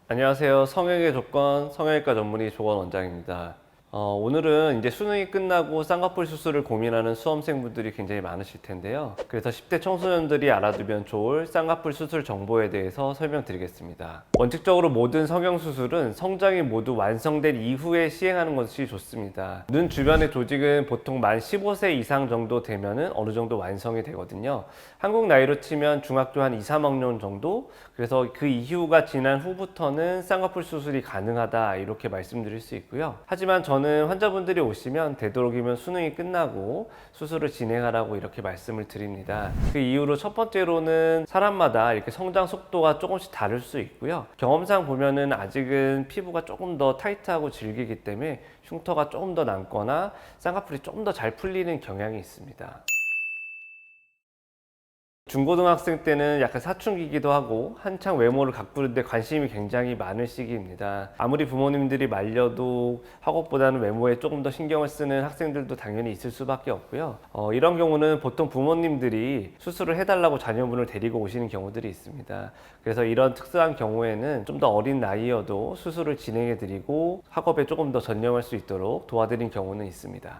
안녕하세요. 성형의 조건 성형외과 전문의 조건 원장입니다. 오늘은 이제 수능이 끝나고 쌍꺼풀 수술을 고민하는 수험생분들이 굉장히 많으실 텐데요. 그래서 10대 청소년들이 알아두면 좋을 쌍꺼풀 수술 정보에 대해서 설명드리겠습니다. 원칙적으로 모든 성형 수술은 성장이 모두 완성된 이후에 시행하는 것이 좋습니다. 눈 주변의 조직은 보통 만 15세 이상 정도 되면은 어느 정도 완성이 되거든요. 한국 나이로 치면 중학교 한 2, 3학년 정도? 그래서 그 이후가 지난 후부터는 쌍꺼풀 수술이 가능하다 이렇게 말씀드릴 수 있고요. 하지만 저는 환자분들이 오시면 되도록이면 수능이 끝나고 수술을 진행하라고 이렇게 말씀을 드립니다. 그 이후로 첫 번째로는 사람마다 이렇게 성장 속도가 조금씩 다를 수 있고요. 경험상 보면은 아직은 피부가 조금 더 타이트하고 질기기 때문에 흉터가 조금 더 남거나 쌍꺼풀이 조금 더 잘 풀리는 경향이 있습니다. 중고등학생 때는 약간 사춘기이기도 하고 한창 외모를 가꾸는데 관심이 굉장히 많을 시기입니다. 아무리 부모님들이 말려도 학업보다는 외모에 조금 더 신경을 쓰는 학생들도 당연히 있을 수밖에 없고요. 이런 경우는 보통 부모님들이 수술을 해달라고 자녀분을 데리고 오시는 경우들이 있습니다. 그래서 이런 특수한 경우에는 좀 더 어린 나이여도 수술을 진행해 드리고 학업에 조금 더 전념할 수 있도록 도와드린 경우는 있습니다.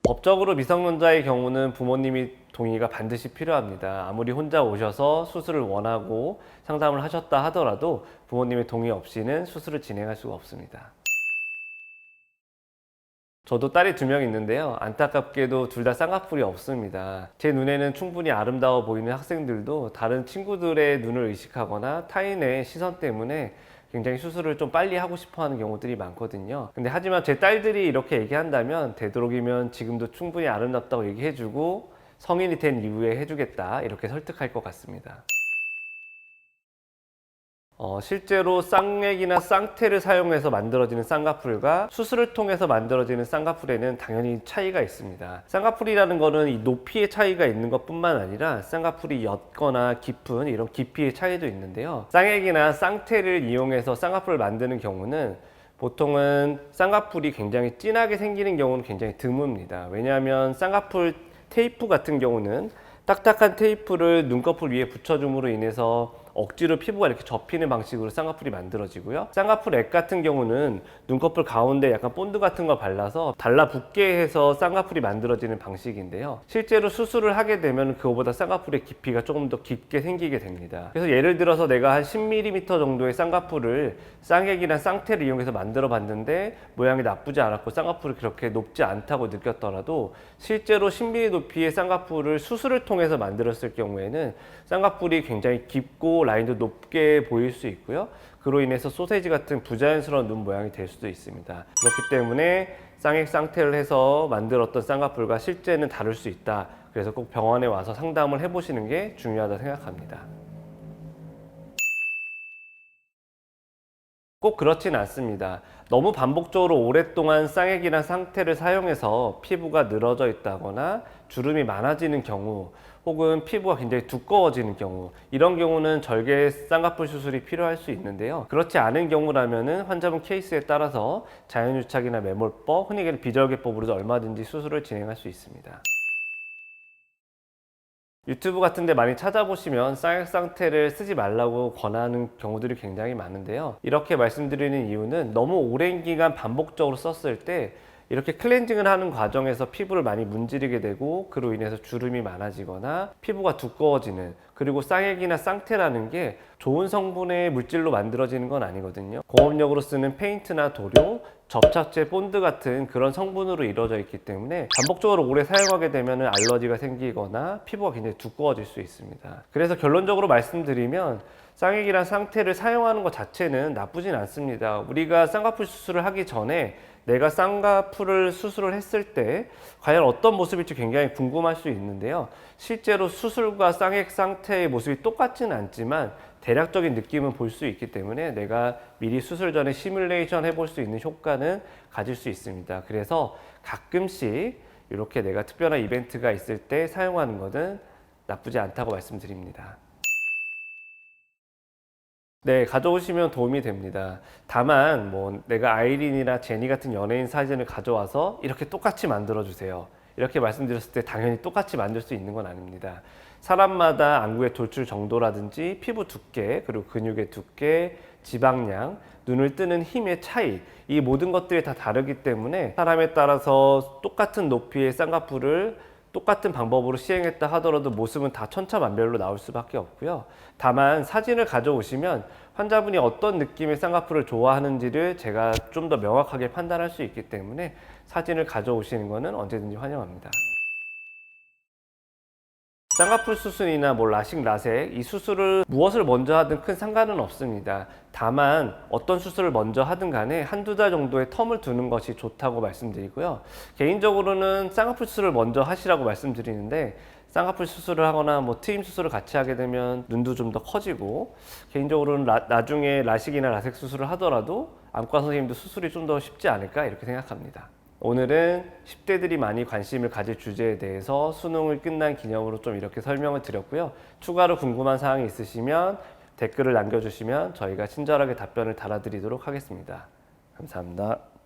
법적으로 미성년자의 경우는 부모님이 동의가 반드시 필요합니다. 아무리 혼자 오셔서 수술을 원하고 상담을 하셨다 하더라도 부모님의 동의 없이는 수술을 진행할 수가 없습니다. 저도 딸이 2명 있는데요. 안타깝게도 둘 다 쌍꺼풀이 없습니다. 제 눈에는 충분히 아름다워 보이는 학생들도 다른 친구들의 눈을 의식하거나 타인의 시선 때문에 굉장히 수술을 좀 빨리 하고 싶어 하는 경우들이 많거든요. 근데 하지만 제 딸들이 이렇게 얘기한다면 되도록이면 지금도 충분히 아름답다고 얘기해주고 성인이 된 이후에 해주겠다 이렇게 설득할 것 같습니다. 실제로 쌍액이나 쌍테를 사용해서 만들어지는 쌍꺼풀과 수술을 통해서 만들어지는 쌍꺼풀에는 당연히 차이가 있습니다. 쌍꺼풀이라는 거는 이 높이의 차이가 있는 것뿐만 아니라 쌍꺼풀이 옅거나 깊은 이런 깊이의 차이도 있는데요. 쌍액이나 쌍테를 이용해서 쌍꺼풀을 만드는 경우는 보통은 쌍꺼풀이 굉장히 진하게 생기는 경우는 굉장히 드뭅니다. 왜냐하면 쌍꺼풀 테이프 같은 경우는 딱딱한 테이프를 눈꺼풀 위에 붙여줌으로 인해서 억지로 피부가 이렇게 접히는 방식으로 쌍꺼풀이 만들어지고요. 쌍꺼풀 액 같은 경우는 눈꺼풀 가운데 약간 본드 같은 거 발라서 달라붙게 해서 쌍꺼풀이 만들어지는 방식인데요. 실제로 수술을 하게 되면 그거보다 쌍꺼풀의 깊이가 조금 더 깊게 생기게 됩니다. 그래서 예를 들어서 내가 한 10mm 정도의 쌍꺼풀을 쌍액이나 쌍테를 이용해서 만들어 봤는데 모양이 나쁘지 않았고 쌍꺼풀이 그렇게 높지 않다고 느꼈더라도 실제로 10mm 높이의 쌍꺼풀을 수술을 통해서 만들었을 경우에는 쌍꺼풀이 굉장히 깊고 라인도 높게 보일 수 있고요. 그로 인해서 소세지 같은 부자연스러운 눈 모양이 될 수도 있습니다. 그렇기 때문에 쌍액 쌍테를 해서 만들었던 쌍꺼풀과 실제는 다를 수 있다. 그래서 꼭 병원에 와서 상담을 해보시는 게 중요하다 생각합니다. 꼭 그렇진 않습니다. 너무 반복적으로 오랫동안 쌍액이나 쌍테를 사용해서 피부가 늘어져 있다거나 주름이 많아지는 경우 혹은 피부가 굉장히 두꺼워지는 경우 이런 경우는 절개 쌍꺼풀 수술이 필요할 수 있는데요. 그렇지 않은 경우라면 환자분 케이스에 따라서 자연유착이나 매몰법, 흔히 얘기하는 비절개법으로도 얼마든지 수술을 진행할 수 있습니다. 유튜브 같은 데 많이 찾아보시면 쌍액 쌍테를 쓰지 말라고 권하는 경우들이 굉장히 많은데요. 이렇게 말씀드리는 이유는 너무 오랜 기간 반복적으로 썼을 때 이렇게 클렌징을 하는 과정에서 피부를 많이 문지르게 되고 그로 인해서 주름이 많아지거나 피부가 두꺼워지는, 그리고 쌍액이나 쌍테라는 게 좋은 성분의 물질로 만들어지는 건 아니거든요. 공업용으로 쓰는 페인트나 도료, 접착제, 본드 같은 그런 성분으로 이루어져 있기 때문에 반복적으로 오래 사용하게 되면 알러지가 생기거나 피부가 굉장히 두꺼워질 수 있습니다. 그래서 결론적으로 말씀드리면 쌍액이랑 쌍테를 사용하는 것 자체는 나쁘진 않습니다. 우리가 쌍꺼풀 수술을 하기 전에 내가 쌍꺼풀을 수술을 했을 때 과연 어떤 모습일지 굉장히 궁금할 수 있는데요. 실제로 수술과 쌍액 쌍테의 모습이 똑같지는 않지만 대략적인 느낌은 볼 수 있기 때문에 내가 미리 수술 전에 시뮬레이션 해볼 수 있는 효과는 가질 수 있습니다. 그래서 가끔씩 이렇게 내가 특별한 이벤트가 있을 때 사용하는 것은 나쁘지 않다고 말씀드립니다. 네, 가져오시면 도움이 됩니다. 다만 내가 아이린이나 제니 같은 연예인 사진을 가져와서 이렇게 똑같이 만들어 주세요, 이렇게 말씀드렸을 때 당연히 똑같이 만들 수 있는 건 아닙니다. 사람마다 안구의 돌출 정도라든지 피부 두께, 그리고 근육의 두께, 지방량, 눈을 뜨는 힘의 차이, 이 모든 것들이 다 다르기 때문에 사람에 따라서 똑같은 높이의 쌍꺼풀을 똑같은 방법으로 시행했다 하더라도 모습은 다 천차만별로 나올 수밖에 없고요. 다만 사진을 가져오시면 환자분이 어떤 느낌의 쌍꺼풀을 좋아하는지를 제가 좀 더 명확하게 판단할 수 있기 때문에 사진을 가져오시는 것은 언제든지 환영합니다. 쌍꺼풀 수술이나 라식, 라섹, 이 수술을 무엇을 먼저 하든 큰 상관은 없습니다. 다만 어떤 수술을 먼저 하든 간에 한두 달 정도의 텀을 두는 것이 좋다고 말씀드리고요. 개인적으로는 쌍꺼풀 수술을 먼저 하시라고 말씀드리는데, 쌍꺼풀 수술을 하거나 트임 수술을 같이 하게 되면 눈도 좀 더 커지고, 개인적으로는 나중에 라식이나 라섹 수술을 하더라도 안과 선생님도 수술이 좀 더 쉽지 않을까 이렇게 생각합니다. 오늘은 10대들이 많이 관심을 가질 주제에 대해서 수능을 끝난 기념으로 좀 이렇게 설명을 드렸고요. 추가로 궁금한 사항이 있으시면 댓글을 남겨주시면 저희가 친절하게 답변을 달아드리도록 하겠습니다. 감사합니다.